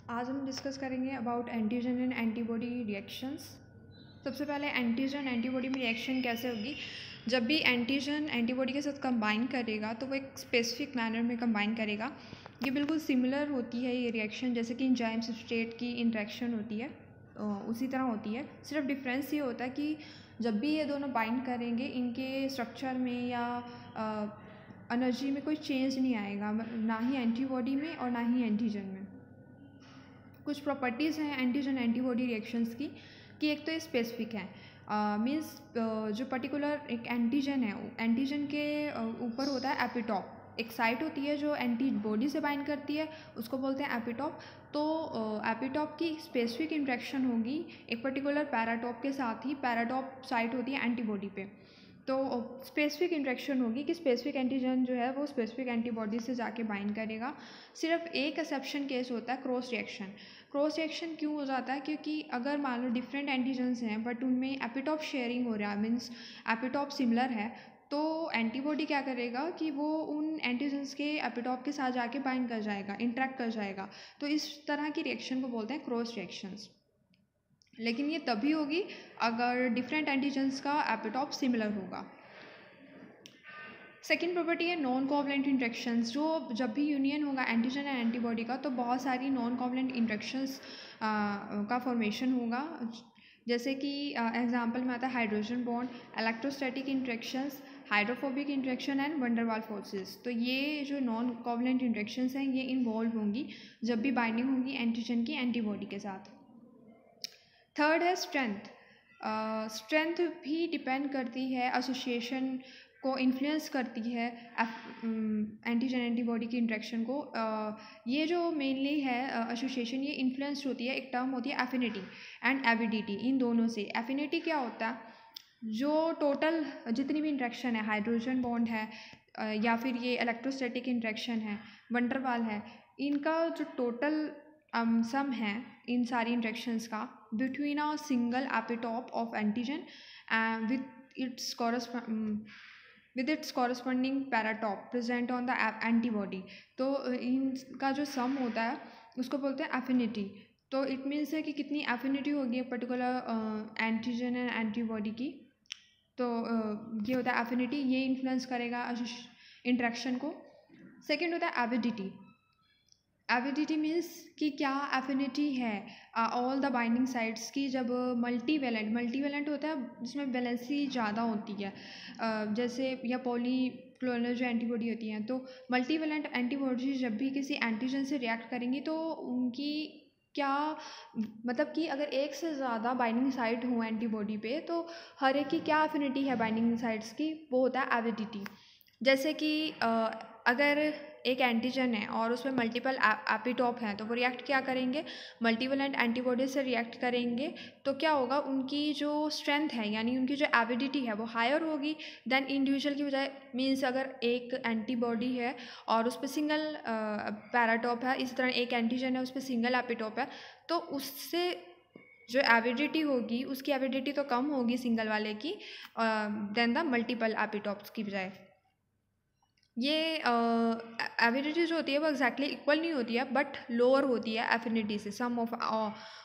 आज हम डिस्कस करेंगे about antigen and antibody reactions. सबसे पहले एंटीजन एंटीबॉडी में रिएक्शन कैसे होगी। जब भी एंटीजन एंटीबॉडी के साथ कंबाइन करेगा तो वो एक स्पेसिफिक मैनर में कंबाइन करेगा। ये बिल्कुल सिमिलर होती है ये रिएक्शन, जैसे कि एंजाइम सब्सट्रेट की इंटरेक्शन होती है उसी तरह होती है। सिर्फ डिफरेंस ये होता है कि जब भी ये दोनों बाइंड करेंगे इनके स्ट्रक्चर में या एनर्जी में कोई चेंज नहीं आएगा, ना ही एंटीबॉडी में और ना ही एंटीजन में। कुछ प्रॉपर्टीज़ हैं एंटीजन एंटीबॉडी रिएक्शंस की कि एक तो ये स्पेसिफिक है, मीन्स जो पर्टिकुलर एक एंटीजन है, एंटीजन के ऊपर होता है एपिटॉप, एक साइट होती है जो एंटीबॉडी से बाइंड करती है, उसको बोलते हैं एपिटॉप। तो एपिटॉप की स्पेसिफिक इंट्रैक्शन होगी एक पर्टिकुलर पैराटॉप के साथ ही। पैराटॉप साइट होती है एंटीबॉडी पे, तो स्पेसिफिक इंट्रैक्शन होगी कि स्पेसिफिक एंटीजन जो है वो स्पेसिफिक एंटीबॉडी से जाके बाइंड करेगा। सिर्फ एक एक्सेप्शन केस होता है क्रॉस रिएक्शन। क्रॉस रिएक्शन क्यों हो जाता है? क्योंकि अगर मान लो डिफरेंट एंटीजन्स हैं बट उनमें एपिटॉप शेयरिंग हो रहा है, मीन्स एपिटॉप सिमिलर है, तो एंटीबॉडी क्या करेगा कि वो उन एंटीजन्स के एपिटॉप के साथ जाके बाइंड कर जाएगा, इंटरेक्ट कर जाएगा। तो इस तरह की रिएक्शन को बोलते हैं क्रॉस रिएक्शंस। लेकिन ये तभी होगी अगर डिफरेंट एंटीजन्स का एपिटॉप सिमिलर होगा। सेकेंड प्रॉपर्टी है नॉन कोवलेंट इंट्रैक्शंस। जो जब भी यूनियन होगा एंटीजन एंड एंटीबॉडी का तो बहुत सारी नॉन कोवलेंट इंट्रैक्शंस का फॉर्मेशन होगा। जैसे कि एग्जांपल में आता है hydrogen bond, electrostatic interactions, hydrophobic interaction and wonder वाल फोर्सेस। तो ये जो नॉन कोवलेंट इंट्रैक्शंस हैं ये इन्वॉल्व होंगी जब भी बाइंडिंग होगी एंटीजन की एंटीबॉडी के साथ। थर्ड है स्ट्रेंथ। स्ट्रेंथ भी डिपेंड करती है, एसोसिएशन को इन्फ्लुएंस करती है एंटीजन एंटीबॉडी की इंट्रैक्शन को। ये जो मेनली है एसोसिएशन, ये इन्फ्लुएंस्ड होती है, एक टर्म होती है एफिनिटी एंड एविडिटी। इन दोनों से एफिनिटी क्या होता है, जो टोटल जितनी भी इंट्रैक्शन है, हाइड्रोजन बॉन्ड है या फिर ये इलेक्ट्रोस्टैटिक इंट्रैक्शन है, वंडरवाल है, इनका जो टोटल सम है इन सारी इंट्रैक्शंस का between a single epitope of antigen with its corresponding paratop present on the antibody। तो इनका जो सम होता है उसको बोलते हैं एफिनिटी। तो इट मीन्स है कि कितनी एफिनिटी होगी एक पर्टिकुलर एंटीजन एंड एंटीबॉडी की। तो ये होता है एफिनिटी, ये इन्फ्लुएंस करेगा इंट्रैक्शन को। सेकेंड होता है एविडिटी। एविडिटी मीन्स कि क्या एफिनिटी है ऑल द बाइंडिंग साइट्स की। जब मल्टीवेलेंट होता है जिसमें वैलेंसी ज़्यादा होती है, जैसे या पॉलीक्लोनल जो एंटीबॉडी होती हैं, तो मल्टीवेलेंट एंटीबॉडी जब भी किसी एंटीजन से रिएक्ट करेंगी तो उनकी क्या मतलब कि अगर एक से ज़्यादा बाइंडिंग साइट हो एंटीबॉडी पे तो हर एक की क्या एफिनिटी है बाइंडिंग साइट्स की, वो होता है एविडिटी। जैसे कि अगर एक एंटीजन है और उसमें मल्टीपल एपिटॉप हैं तो वो रिएक्ट क्या करेंगे, मल्टीवेलेंट एंटीबॉडी से रिएक्ट करेंगे। तो क्या होगा, उनकी जो स्ट्रेंथ है यानी उनकी जो एविडिटी है वो हायर होगी देन इंडिविजुअल की बजाय। मीन्स अगर एक एंटीबॉडी है और उस पर सिंगल पैराटॉप है, इसी तरह एक एंटीजन है उस पर सिंगल एपिटॉप है, तो उससे जो एविडिटी होगी उसकी एविडिटी तो कम होगी सिंगल वाले की देन द मल्टीपल एपिटॉप्स की बजाय। ये एविडिटी जो होती है वो एग्जैक्टली इक्वल नहीं होती है बट लोअर होती है एफिनिटी से, सम of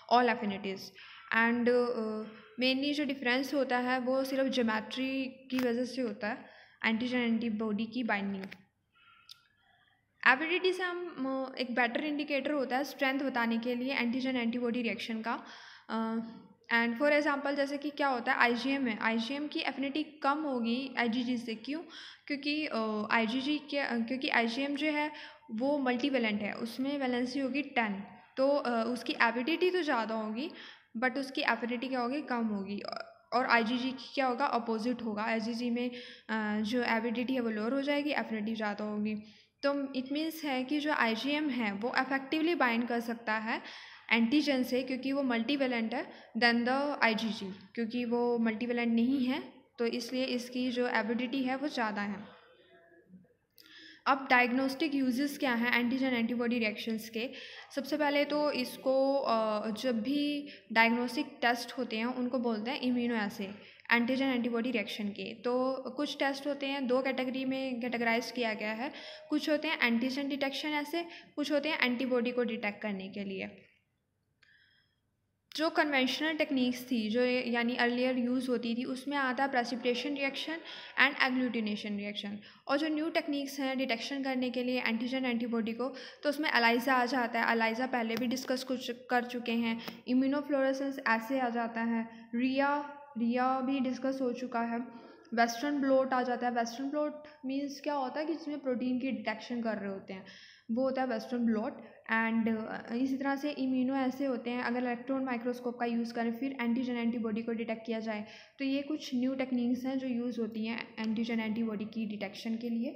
all affinities. And mainly जो डिफरेंस होता है वो सिर्फ ज्योमेट्री की वजह से होता है एंटीजन एंटीबॉडी की बाइंडिंग। एविडिटी से हम एक बेटर इंडिकेटर होता है स्ट्रेंथ बताने के लिए एंटीजन एंटीबॉडी रिएक्शन का। एंड फॉर एग्जांपल जैसे कि क्या होता है आईजीएम है, आईजीएम की एफिनिटी कम होगी आईजीजी से। क्यों? क्योंकि आईजीएम जो है वो मल्टीवेलेंट है, उसमें वैलेंसी होगी 10, तो उसकी एविडिटी तो ज़्यादा होगी बट उसकी एफिनिटी क्या होगी, कम होगी। और आईजीजी की क्या होगा, अपोजिट होगा। आईजीजी में जो एविडिटी है वो लोअर हो जाएगी, एफिनिटी ज़्यादा होगी। तो इट मीन्स है कि जो आईजीएम है वो अफेक्टिवली बाइंड कर सकता है एंटीजन से क्योंकि वो मल्टीवेलेंट है देन द आईजीजी, क्योंकि वो मल्टीवेलेंट नहीं है तो इसलिए इसकी जो एविडिटी है वो ज़्यादा है। अब डायग्नोस्टिक यूजेस क्या हैं एंटीजन एंटीबॉडी रिएक्शंस के। सबसे पहले तो इसको जब भी डायग्नोस्टिक टेस्ट होते हैं उनको बोलते हैं इम्यूनोएसे एंटीजन एंटीबॉडी रिएक्शन के। तो कुछ टेस्ट होते हैं, दो कैटेगरी में कैटेगराइज किया गया है। कुछ होते हैं एंटीजन डिटेक्शन ऐसे, कुछ होते हैं एंटीबॉडी को डिटेक्ट करने के लिए। जो कन्वेंशनल टेक्निक्स थी जो यानी अर्लियर यूज़ होती थी उसमें आता है precipitation reaction and agglutination reaction. और जो न्यू टेक्निक्स हैं डिटेक्शन करने के लिए एंटीजन एंटीबॉडी को, तो उसमें एलाइजा आ जाता है। एलाइजा पहले भी डिस्कस कर चुके हैं। इम्यूनोफ्लोरेसेंस ऐसे आ जाता है। रिया भी डिस्कस हो चुका है। वेस्टर्न ब्लोट आ जाता है। वेस्टर्न ब्लोट मीन्स क्या होता है कि जिसमें प्रोटीन की डिटेक्शन कर रहे होते हैं, वो होता है वेस्टर्न ब्लोट। एंड इसी तरह से इम्यूनो ऐसे होते हैं, अगर इलेक्ट्रॉन माइक्रोस्कोप का यूज़ करें फिर एंटीजन एंटीबॉडी को डिटेक्ट किया जाए। तो ये कुछ न्यू टेक्निक्स हैं जो यूज़ होती हैं एंटीजन एंटीबॉडी की डिटेक्शन के लिए।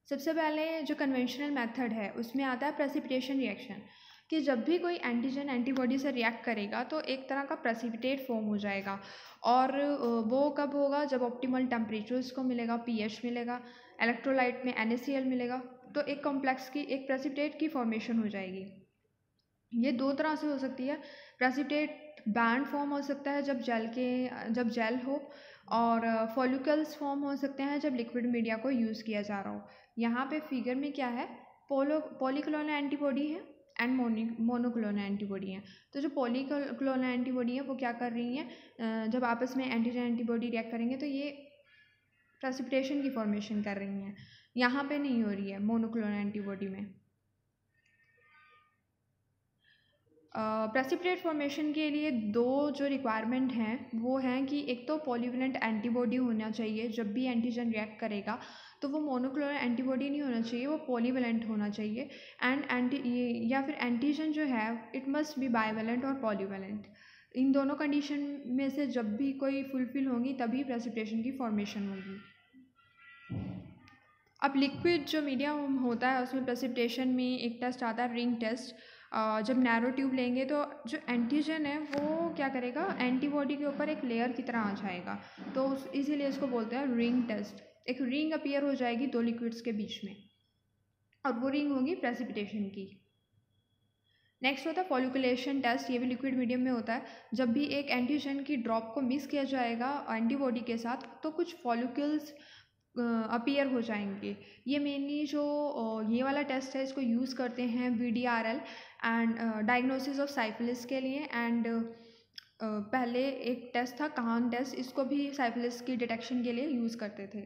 सबसे पहले जो कन्वेंशनल मेथड है उसमें आता है प्रेसिपिटेशन रिएक्शन, कि जब भी कोई एंटीजन एंटीबॉडी से रिएक्ट करेगा तो एक तरह का प्रेसिपिटेट फॉर्म हो जाएगा। और वो कब होगा, जब ऑप्टिमल टेम्परेचर उसको मिलेगा, पीएच मिलेगा, इलेक्ट्रोलाइट में NaCl मिलेगा, तो एक कॉम्प्लेक्स की एक प्रेसिपिटेट की फॉर्मेशन हो जाएगी। ये दो तरह से हो सकती है। प्रेसिपिटेट बैंड फॉर्म हो सकता है जब जेल हो, और फॉलिकल्स फॉर्म हो सकते हैं जब लिक्विड मीडिया को यूज़ किया जा रहा हो। यहाँ पे फिगर में क्या है, पॉलीक्लोनल एंटीबॉडी है एंड मोनोक्लोनल एंटीबॉडी है। तो जो पॉलीक्लोनल एंटीबॉडी है वो क्या कर रही हैं, जब आपस में एंटीजन एंटीबॉडी रिएक्ट करेंगे तो ये प्रेसिपिटेशन की फॉर्मेशन कर रही हैं। यहाँ पे नहीं हो रही है मोनोक्लोनल एंटीबॉडी में। प्रेसिपिटेट फॉर्मेशन के लिए दो जो रिक्वायरमेंट हैं वो हैं कि एक तो पॉलीवेलेंट एंटीबॉडी होना चाहिए। जब भी एंटीजन रिएक्ट करेगा तो वो मोनोक्लोनल एंटीबॉडी नहीं होना चाहिए, वो पॉलीवेलेंट होना चाहिए। एंड या फिर एंटीजन जो है इट मस्ट बी बाइवेलेंट और पॉलीवेलेंट। इन दोनों कंडीशन में से जब भी कोई फुलफिल होंगी तभी प्रेसिपिटेशन की फॉर्मेशन होगी। अब लिक्विड जो मीडियम होता है उसमें प्रेसिपिटेशन में एक टेस्ट आता है रिंग टेस्ट। जब नैरो ट्यूब लेंगे तो जो एंटीजन है वो क्या करेगा, एंटीबॉडी के ऊपर एक लेयर की तरह आ जाएगा, तो इसीलिए इसको बोलते हैं रिंग टेस्ट। एक रिंग अपीयर हो जाएगी दो लिक्विड्स के बीच में, और वो रिंग होगी प्रेसिपिटेशन की। नेक्स्ट होता है फॉलिकुलेशन टेस्ट। ये भी लिक्विड मीडियम में होता है। जब भी एक एंटीजन की ड्रॉप को मिक्स किया जाएगा एंटीबॉडी के साथ तो कुछ फॉलिक्यूल्स अपीयर हो जाएंगे। ये मेनली जो ये वाला टेस्ट है इसको यूज़ करते हैं VDRL and diagnosis of syphilis के लिए। एंड पहले एक टेस्ट था कान टेस्ट, इसको भी साइफिलिस की डिटेक्शन के लिए यूज़ करते थे।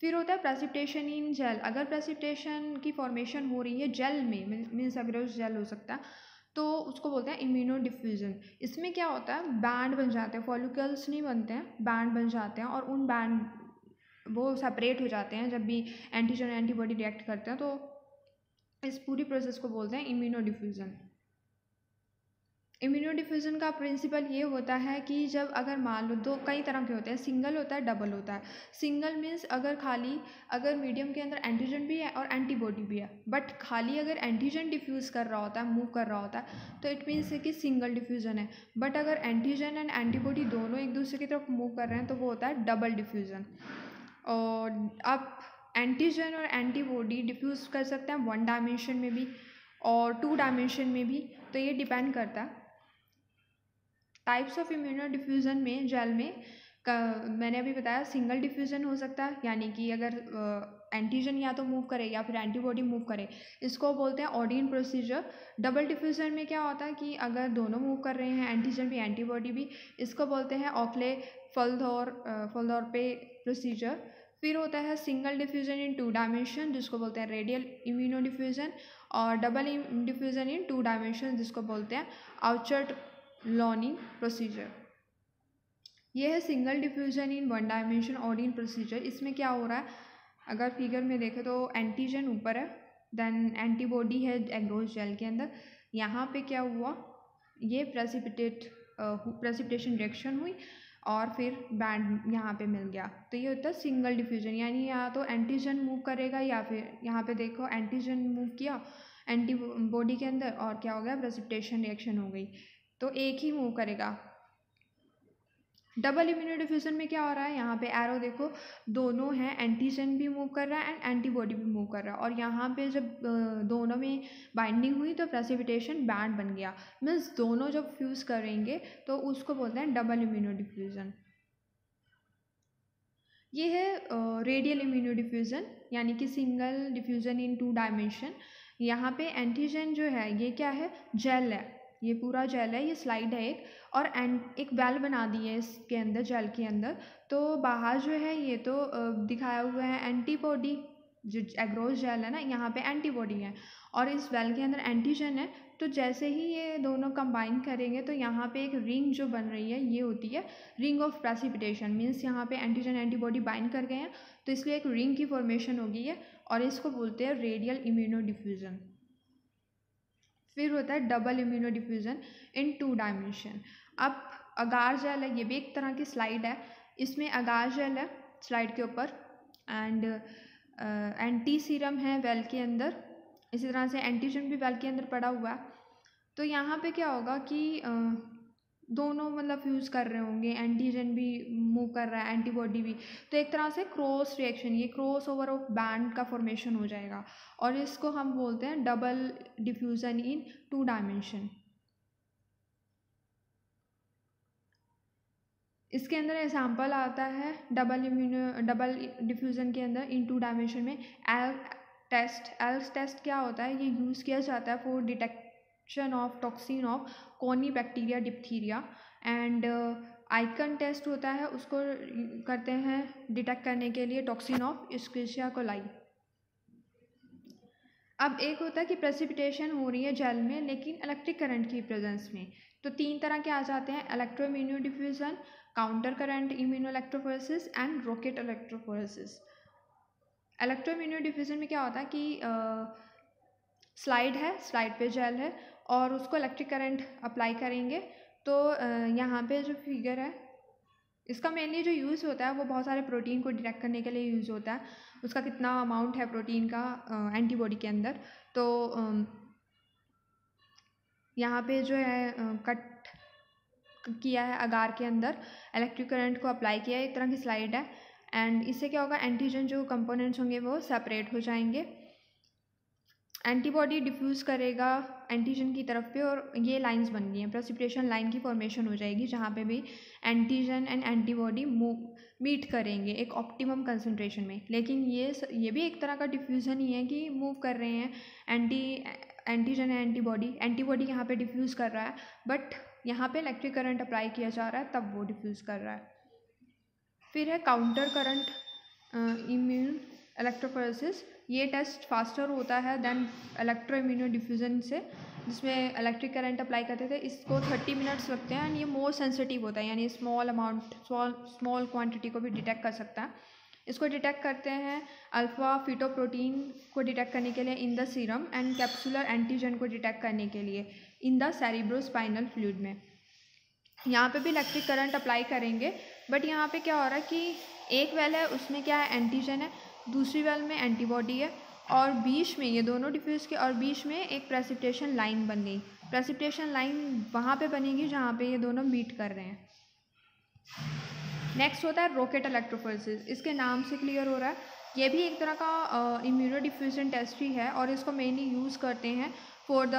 फिर होता है प्रेसिपिटेशन इन जेल। अगर प्रेसिपिटेशन की फॉर्मेशन हो रही है जेल में, मीन्स एक्वेयस जेल हो सकता है, तो उसको बोलते हैं इम्यूनो डिफ्यूजन। इसमें क्या होता है, बैंड बन जाते हैं, फॉलिकल्स नहीं बनते हैं, बैंड बन जाते हैं, और उन बैंड वो सेपरेट हो जाते हैं जब भी एंटीजन एंटीबॉडी रिएक्ट करते हैं। तो इस पूरी प्रोसेस को बोलते हैं इम्यूनो डिफ्यूजन। इम्यूनो डिफ्यूजन का प्रिंसिपल ये होता है कि जब अगर मान लो दो कई तरह के होते हैं, सिंगल होता है, डबल होता है। सिंगल मीन्स अगर मीडियम के अंदर एंटीजन भी है और एंटीबॉडी भी है, बट खाली अगर एंटीजन डिफ्यूज़ कर रहा होता है, मूव कर रहा होता है, तो इट मीन्स कि सिंगल डिफ्यूज़न है। बट अगर एंटीजन एंड एंटीबॉडी दोनों एक दूसरे की तरफ मूव कर रहे हैं तो वो होता है डबल डिफ्यूज़न। और अब एंटीजन और एंटीबॉडी डिफ्यूज़ कर सकते हैं 1 डायमेंशन में भी और 2 डायमेंशन में भी। तो ये डिपेंड करता है टाइप्स ऑफ इम्यूनो डिफ्यूज़न में। जेल में मैंने अभी बताया सिंगल डिफ्यूज़न हो सकता है, यानी कि अगर एंटीजन या तो मूव करे या फिर एंटीबॉडी मूव करे, इसको बोलते हैं ऑडिन प्रोसीजर। डबल डिफ्यूज़न में क्या होता है कि अगर दोनों मूव कर रहे हैं, एंटीजन भी एंटीबॉडी भी, इसको बोलते हैं ऑक्ले फॉल्दोर्पे प्रोसीजर। फिर होता है सिंगल डिफ्यूज़न इन 2 डायमेंशन जिसको बोलते हैं रेडियल इम्यूनो डिफ्यूज़न, और डबल डिफ्यूज़न इन 2 डायमेंशन जिसको बोलते हैं आउचर्ट लॉनिंग प्रोसीजर। ये है सिंगल डिफ्यूज़न इन 1 डायमेंशन ऑडिन प्रोसीजर। इसमें क्या हो रहा है, अगर फिगर में देखें तो एंटीजन ऊपर है, देन एंटीबॉडी है एग्रोस जेल के अंदर। यहाँ पे क्या हुआ, ये प्रेसिपिटेशन रिएक्शन हुई और फिर बैंड यहाँ पे मिल गया। तो ये होता है सिंगल डिफ्यूज़न, यानी या तो एंटीजन मूव करेगा या फिर यहाँ पे देखो एंटीजन मूव किया एंटीबॉडी के अंदर और क्या हो गया, प्रेसिपिटेशन रिएक्शन हो गई। तो एक ही मूव करेगा। डबल इम्यूनो डिफ्यूजन में क्या हो रहा है, यहाँ पे एरो देखो दोनों हैं, एंटीजन भी मूव कर रहा है एंड एंटीबॉडी भी मूव कर रहा है, और यहाँ पे जब दोनों में बाइंडिंग हुई तो प्रेसिपिटेशन बैंड बन गया। मीन्स दोनों जब फ्यूज़ करेंगे तो उसको बोलते हैं डबल इम्यूनो डिफ्यूजन। ये है रेडियल इम्यूनो डिफ्यूजन, यानी कि सिंगल डिफ्यूजन इन 2 डायमेंशन। यहाँ पे एंटीजन जो है ये क्या है, जेल है, ये पूरा जेल है, ये स्लाइड है एक, और एक वेल बना दी है इसके अंदर, जेल के अंदर। तो बाहर जो है ये तो दिखाया हुआ है एंटीबॉडी, जो एग्रोस जेल है ना, यहाँ पे एंटीबॉडी है और इस वेल के अंदर एंटीजन है। तो जैसे ही ये दोनों कंबाइन करेंगे तो यहाँ पे एक रिंग जो बन रही है ये होती है रिंग ऑफ प्रेसिपिटेशन। मीन्स यहाँ पे एंटीजन एंटीबॉडी बाइंड कर गए हैं तो इसलिए एक रिंग की फॉर्मेशन हो गई है और इसको बोलते हैं रेडियल इम्यूनो डिफ्यूजन। फिर होता है डबल इम्यूनो डिफ्यूजन इन 2 डायमेंशन। अब अगार जेल है, ये भी एक तरह की स्लाइड है, इसमें अगार जेल है स्लाइड के ऊपर एंड एंटी सीरम है वेल के अंदर, इसी तरह से एंटीजन भी वेल के अंदर पड़ा हुआ है। तो यहाँ पे क्या होगा कि दोनों मतलब फ्यूज़ कर रहे होंगे, एंटीजन भी मूव कर रहा है, एंटीबॉडी भी, तो एक तरह से क्रॉस रिएक्शन, ये क्रॉस ओवर ऑफ बैंड का फॉर्मेशन हो जाएगा और इसको हम बोलते हैं डबल डिफ्यूज़न इन 2 डायमेंशन। इसके अंदर एग्जाम्पल आता है डबल डिफ्यूज़न के अंदर इन 2 डायमेंशन में एल्स टेस्ट क्या होता है, ये यूज़ किया जाता है for detection of toxin of coryne bacteria diphtheria and आइकन टेस्ट होता है, उसको करते हैं डिटेक्ट करने के लिए टॉक्सिन ऑफ एस्केरिया कोलाई। अब एक होता है कि प्रेसिपिटेशन हो रही है जेल में लेकिन इलेक्ट्रिक करंट की प्रेजेंस में, तो 3 तरह के आ जाते हैं, electro immuno diffusion, counter current immuno electrophoresis and rocket electrophoresis. Electro immuno diffusion में क्या होता है कि स्लाइड है, स्लाइड पे जेल है और उसको इलेक्ट्रिक करंट अप्लाई करेंगे। तो यहाँ पे जो फिगर है इसका मेनली जो यूज़ होता है वो बहुत सारे प्रोटीन को डिटेक्ट करने के लिए यूज़ होता है, उसका कितना अमाउंट है प्रोटीन का एंटीबॉडी के अंदर। तो यहाँ पे जो है कट किया है अगार के अंदर, इलेक्ट्रिक करंट को अप्लाई किया है, एक तरह की स्लाइड है एंड इससे क्या होगा, एंटीजन जो कंपोनेंट्स होंगे वो सेपरेट हो जाएंगे, एंटीबॉडी डिफ्यूज़ करेगा एंटीजन की तरफ पे और ये लाइंस बन गई हैं, प्रेसिपिटेशन लाइन की फॉर्मेशन हो जाएगी जहाँ पे भी एंटीजन एंड एंटीबॉडी मीट करेंगे एक ऑप्टिमम कंसंट्रेशन में। लेकिन ये भी एक तरह का डिफ्यूज़न ही है कि मूव कर रहे हैं एंटीजन एंड एंटीबॉडी यहाँ पे डिफ्यूज़ कर रहा है बट यहाँ पे इलेक्ट्रिक करंट अप्लाई किया जा रहा है तब वो डिफ्यूज़ कर रहा है। फिर है काउंटर करंट इम्यून इलेक्ट्रोफोरेसिस, ये टेस्ट फास्टर होता है देन इलेक्ट्रो इम्यूनो डिफ्यूज़न से, जिसमें इलेक्ट्रिक करंट अप्लाई करते थे, इसको 30 मिनट्स लगते हैं एंड ये मोर सेंसिटिव होता है, यानी स्मॉल क्वांटिटी को भी डिटेक्ट कर सकता है। इसको डिटेक्ट करते हैं अल्फा फिटोप्रोटीन को डिटेक्ट करने के लिए in the serum and capsular antigen को डिटेक्ट करने के लिए इन द सेरिब्रोस्पाइनल फ्लूइड में। यहाँ पे भी इलेक्ट्रिक करंट अप्लाई करेंगे बट यहाँ पे क्या हो रहा है कि एक वेल है उसमें क्या है, एंटीजन है, दूसरी वेल में एंटीबॉडी है और बीच में ये दोनों डिफ्यूज़ के और बीच में एक प्रेसिपिटेशन लाइन बन गई। प्रेसिपिटेशन लाइन वहाँ पे बनेगी जहाँ पे ये दोनों मीट कर रहे हैं। नेक्स्ट होता है रॉकेट इलेक्ट्रोफोरेसिस, इसके नाम से क्लियर हो रहा है, ये भी एक तरह का इम्यूनो डिफ्यूजन टेस्ट ही है और इसको मेनली यूज़ करते हैं for the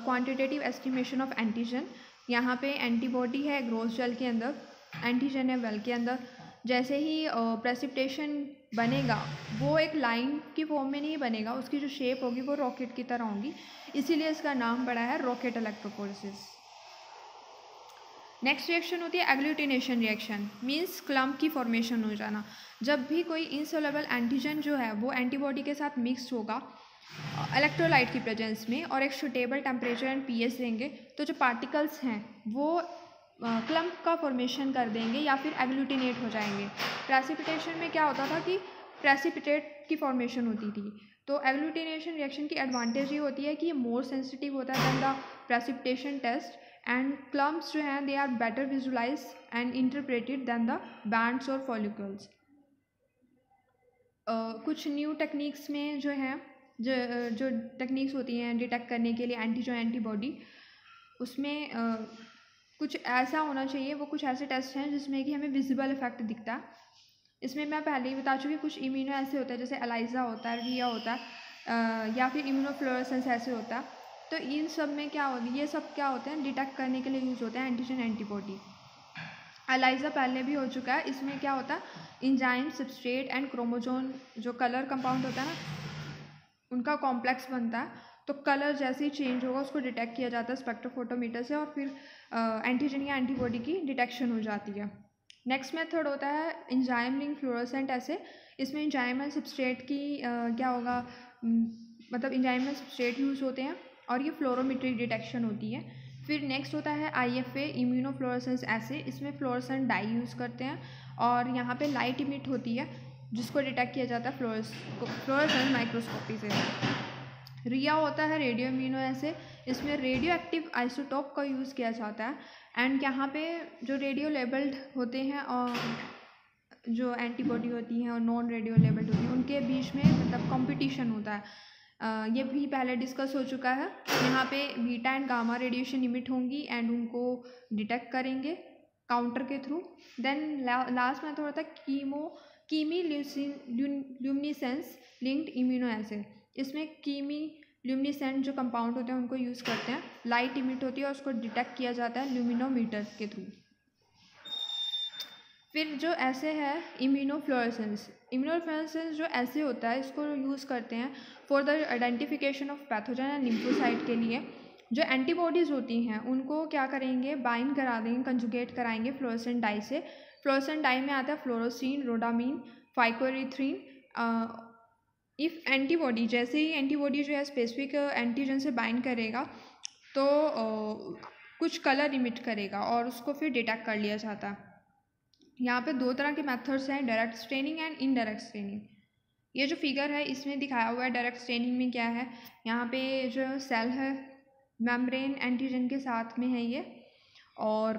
quantitative estimation of antigen. यहाँ पे एंटीबॉडी है ग्रोस जेल के अंदर, एंटीजन है वेल के अंदर, जैसे ही प्रेसिपिटेशन बनेगा वो एक लाइन की फॉर्म में नहीं बनेगा, उसकी जो शेप होगी वो रॉकेट की तरह होगी, इसीलिए इसका नाम पड़ा है रॉकेट इलेक्ट्रोफोरेसिस। नेक्स्ट रिएक्शन होती है एग्लूटिनेशन रिएक्शन, मींस क्लम्प की फॉर्मेशन हो जाना। जब भी कोई इनसोल्युबल एंटीजन जो है वो एंटीबॉडी के साथ मिक्स होगा इलेक्ट्रोलाइट की प्रेजेंस में और एक सुटेबल टेम्परेचर एंड पीएच देंगे तो जो पार्टिकल्स हैं वो क्लम्प का फॉर्मेशन कर देंगे या फिर एग्लूटिनेट हो जाएंगे। प्रेसिपिटेशन में क्या होता था कि प्रेसिपिटेट की फॉर्मेशन होती थी, तो एग्लूटिनेशन रिएक्शन की एडवांटेज ये होती है कि ये मोर सेंसिटिव होता है than the precipitation test and clumps जो हैं they are better visualised and interpreted than the bands और फॉलिकल्स। कुछ न्यू टेक्निक्स में जो हैं जो टेक्निक्स होती हैं डिटेक्ट करने के लिए एंटीजन एंटीबॉडी, उसमें कुछ ऐसा होना चाहिए, वो कुछ ऐसे टेस्ट हैं जिसमें कि हमें विजिबल इफेक्ट दिखता है। इसमें मैं पहले ही बता चुकी, कुछ इम्यूनो ऐसे होता है जैसे एलाइजा होता है, रिया होता है या फिर इम्यूनोफ्लोरेसेंस ऐसे होता है। तो इन सब में क्या होता है, ये सब क्या होते हैं डिटेक्ट करने के लिए यूज़ होते हैं एंटीजन एंटीबॉडी। एलाइजा पहले भी हो चुका है, इसमें क्या होता है इंजाइम सब्सट्रेट एंड क्रोमोजोम जो कलर कंपाउंड होता है ना उनका कॉम्प्लेक्स बनता है, तो कलर जैसे ही चेंज होगा उसको डिटेक्ट किया जाता है स्पेक्ट्रोफोटोमीटर से, और फिर एंटीजन या एंटीबॉडी की डिटेक्शन हो जाती है। नेक्स्ट मेथड होता है एंजाइम लिंक फ्लोरोसेंट ऐसे। इसमें एंजाइम एंड सबस्ट्रेट की क्या होगा, मतलब एंजाइम एंड सबस्ट्रेट यूज़ होते हैं और ये फ्लोरोमेट्रिक डिटेक्शन होती है। फिर नेक्स्ट होता है IFA इम्यूनोफ्लोरेसेंस ऐसे। इसमें फ्लोरोसेंट डाई यूज़ करते हैं और यहाँ पे लाइट इमिट होती है जिसको डिटेक्ट किया जाता है फ्लोरोसेंस माइक्रोस्कोपी से। रिया होता है रेडियो इम्यूनो ऐसे। इसमें रेडियो एक्टिव आइसोटोप का यूज़ किया जाता है एंड यहाँ पे जो रेडियो लेबल्ड होते हैं और जो एंटीबॉडी होती हैं और नॉन रेडियो लेबल्ड होती हैं उनके बीच में मतलब कंपटीशन होता है। ये भी पहले डिस्कस हो चुका है। यहाँ पे beta and gamma radiation emit होंगी एंड उनको डिटेक्ट करेंगे काउंटर के थ्रू। देन लास्ट मेथड होता है कीमी ल्यूमिनेसेंस लिंक्ड इम्यूनो एसिड। इसमें कीमी ल्यूमिनेसेंट जो कंपाउंड होते हैं उनको यूज़ करते हैं, लाइट इमिट होती है और उसको डिटेक्ट किया जाता है ल्यूमिनोमीटर के थ्रू। फिर जो ऐसे है इम्यूनोफ्लोरेसेंस जो ऐसे होता है इसको यूज़ करते हैं for the identification of pathogen and lymphocyte के लिए। जो एंटीबॉडीज़ होती हैं उनको क्या करेंगे, बाइंड करा देंगे, कंजुगेट कराएंगे फ्लोरेसेंट डाई से। फ्लोरेसेंट डाई में आता है फ्लोरोसिन, रोडामीन, फाइकोरिथ्रीन। इफ़ एंटीबॉडी जैसे ही एंटीबॉडी जो है स्पेसिफिक एंटीजन से बाइंड करेगा तो कुछ कलर इमिट करेगा और उसको फिर डिटेक्ट कर लिया जाता है। यहाँ पे दो तरह के मेथड्स हैं, direct staining and indirect staining. ये जो फिगर है इसमें दिखाया हुआ है डायरेक्ट स्टेनिंग में क्या है, यहाँ पे जो सेल है मेम्ब्रेन एंटीजन के साथ में है ये, और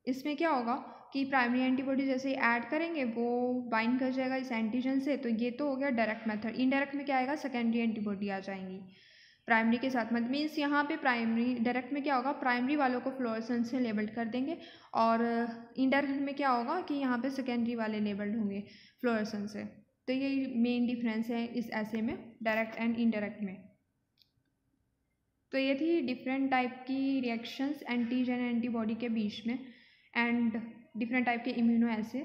इसमें क्या होगा कि प्राइमरी एंटीबॉडी जैसे ऐड करेंगे वो बाइंड कर जाएगा इस एंटीजन से। तो ये तो हो गया डायरेक्ट मेथड। इनडायरेक्ट में क्या आएगा, सेकेंडरी एंटीबॉडी आ जाएंगी प्राइमरी के साथ। मतलब मीन्स यहाँ पे प्राइमरी डायरेक्ट में क्या होगा, प्राइमरी वालों को फ्लोरेसेंस से लेबल्ड कर देंगे और इनडायरेक्ट में क्या होगा कि यहाँ पे सेकेंडरी वाले लेबल्ड होंगे फ्लोरेसेंस से। तो ये मेन डिफरेंस है इस ऐसे में डायरेक्ट एंड इनडायरेक्ट में। तो ये थी डिफरेंट टाइप की रिएक्शंस एंटीजन एंटीबॉडी के बीच में एंड डिफरेंट टाइप के इम्यूनो ऐसे।